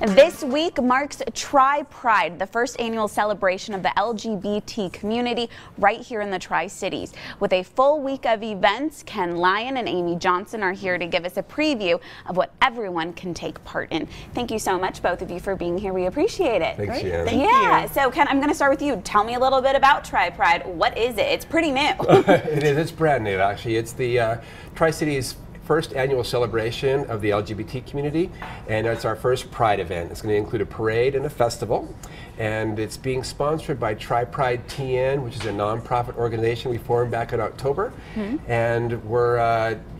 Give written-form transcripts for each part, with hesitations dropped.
This week marks TriPride, the first annual celebration of the LGBT community right here in the Tri-Cities. With a full week of events, Lyon and Amy Johnson are here to give us a preview of what everyone can take part in. Thank you so much, both of you, for being here. We appreciate it. Thanks, Jen. Thank you. So Ken, I'm going to start with you. Tell me a little bit about TriPride. What is it? It's pretty new. It is. It's brand new, actually. It's the Tri-Cities first annual celebration of the LGBT community, and it's our first Pride event. It's going to include a parade and a festival, and it's being sponsored by TriPride TN, which is a nonprofit organization we formed back in October. And we're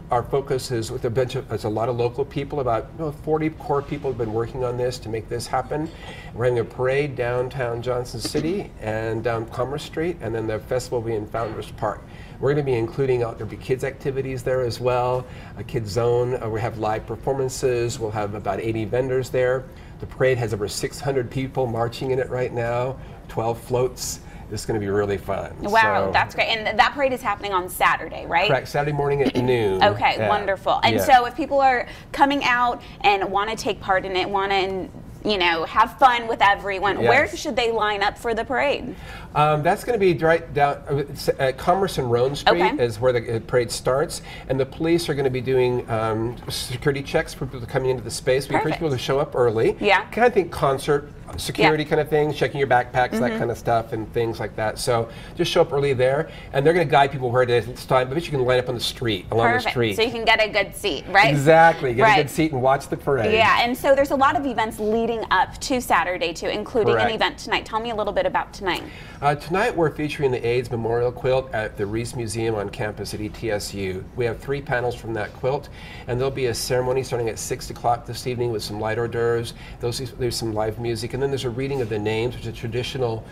our focus is with a lot of local people. About 40 core people have been working on this to make this happen. We're having a parade downtown Johnson City and down Commerce Street, and then the festival will be in Founders Park. We're going to be including, there'll be kids activities there as well, a kids zone. We have live performances. We'll have about 80 vendors there. The parade has over 600 people marching in it right now, 12 floats. It's going to be really fun. Wow, so, that's great. And that parade is happening on Saturday, right? Correct, Saturday morning at noon. Okay, wonderful. And so if people are coming out and want to take part in it, want to have fun with everyone, where should they line up for the parade? That's going to be right down at Commerce and Roan Street is where the parade starts, and the police are going to be doing security checks for people coming into the space. We encourage people to show up early. Kind of think concert security kind of things, checking your backpacks, that kind of stuff, and things like that. So just show up early there, and they're going to guide people where it is. It's time, but you can line up on the street, along the street. So you can get a good seat, right? Exactly, get a good seat and watch the parade. Yeah, and so there's a lot of events leading up to Saturday too, including an event tonight. Tell me a little bit about tonight. Tonight we're featuring the AIDS Memorial Quilt at the Reese Museum on campus at ETSU. We have 3 panels from that quilt, and there'll be a ceremony starting at 6 o'clock this evening with some light hors d'oeuvres. There's some live music, and then there's a reading of the names, which is a traditional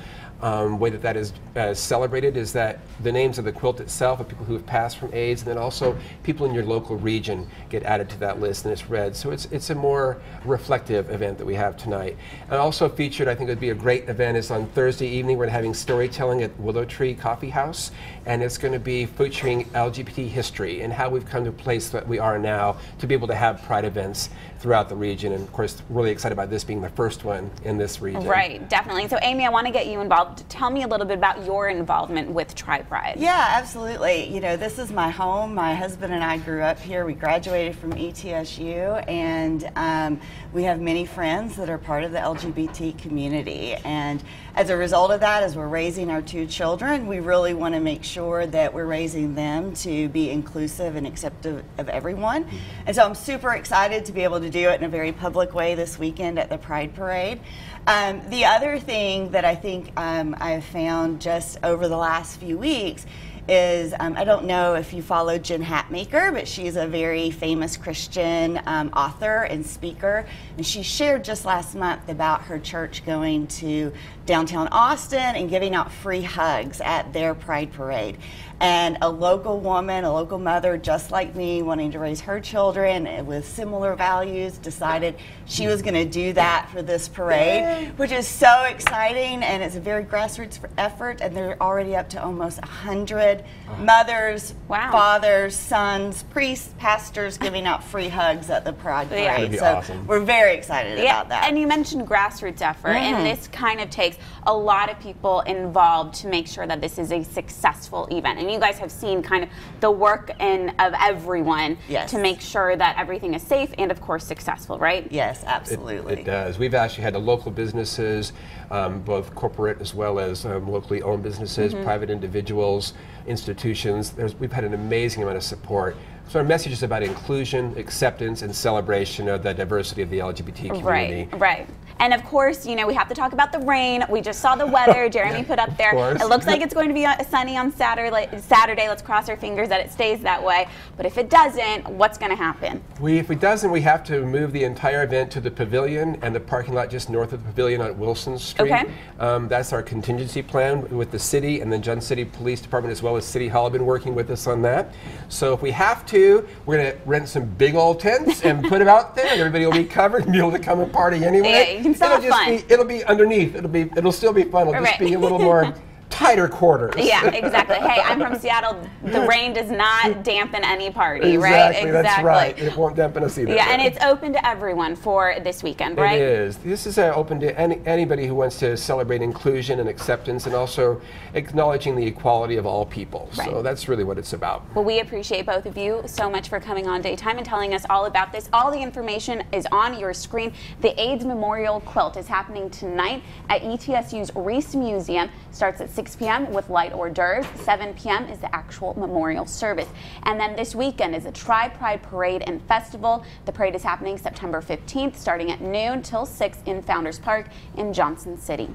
way that is celebrated, is that the names of the quilt itself of people who have passed from AIDS, and then also people in your local region get added to that list and it's read. So it's a more reflective event that we have tonight. And also featured, I think it would be a great event, is on Thursday evening. We're having storytelling at Willow Tree Coffee House, and it's going to be featuring LGBT history and how we've come to a place that we are now to be able to have Pride events throughout the region. And of course, really excited about this being the first one in this region. Right, definitely. So Amy, I want to get you involved. Tell me a little bit about your involvement with TriPride. Yeah, absolutely. This is my home. My husband and I grew up here. We graduated from ETSU, and we have many friends that are part of the LGBT community. And as a result of that, as we're raising our 2 children, we really want to make sure that we're raising them to be inclusive and accepting of everyone. And so I'm super excited to be able to do it in a very public way this weekend at the Pride Parade. The other thing that I think I've found just over the last few weeks is, I don't know if you follow Jen Hatmaker, but she's a very famous Christian author and speaker, and she shared just last month about her church going to downtown Austin and giving out free hugs at their Pride Parade. And a local woman, a local mother just like me, wanting to raise her children with similar values, decided she was going to do that for this parade, which is so exciting, and it's a very grassroots effort, and they're already up to almost 100 mothers, fathers, sons, priests, pastors giving out free hugs at the Pride Parade. So we're very excited about that. And you mentioned grassroots effort, and this kind of takes a lot of people involved to make sure that this is a successful event. And you guys have seen kind of the work of everyone to make sure that everything is safe and, of course, successful, right? Yes, absolutely. It does. We've actually had the local businesses, both corporate as well as locally owned businesses, private individuals, institutions. We've had an amazing amount of support. So our message is about inclusion, acceptance, and celebration of the diversity of the LGBT community. Right. And of course, we have to talk about the rain. We just saw the weather Jeremy put up there. It looks like it's going to be sunny on Saturday. Let's cross our fingers that it stays that way. But if it doesn't, what's going to happen? If it doesn't, we have to move the entire event to the pavilion and the parking lot just north of the pavilion on Wilson Street. That's our contingency plan with the city, and then Johnson City Police Department as well as City Hall have been working with us on that. So if we have to, we're going to rent some big old tents and put them out there, and everybody will be covered and be able to come and party anyway. It'll be fun. It'll be underneath. It'll still be fun. It'll just be a little more tighter quarters. Yeah, exactly. Hey, I'm from Seattle. The rain does not dampen any party, Exactly, right? Exactly, that's right. It won't dampen us either. Yeah, and it's open to everyone for this weekend, right? It is. This is open to anybody who wants to celebrate inclusion and acceptance, and also acknowledging the equality of all people. Right. So that's really what it's about. Well, we appreciate both of you so much for coming on Daytime and telling us all about this. All the information is on your screen. The AIDS Memorial Quilt is happening tonight at ETSU's Reese Museum. Starts at 6 p.m. with light hors d'oeuvres. 7 p.m. is the actual memorial service. And then this weekend is a TriPride Parade and Festival. The parade is happening September 15th, starting at noon till 6 in Founders Park in Johnson City.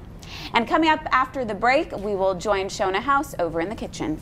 And coming up after the break, we will join Shona House over in the kitchen.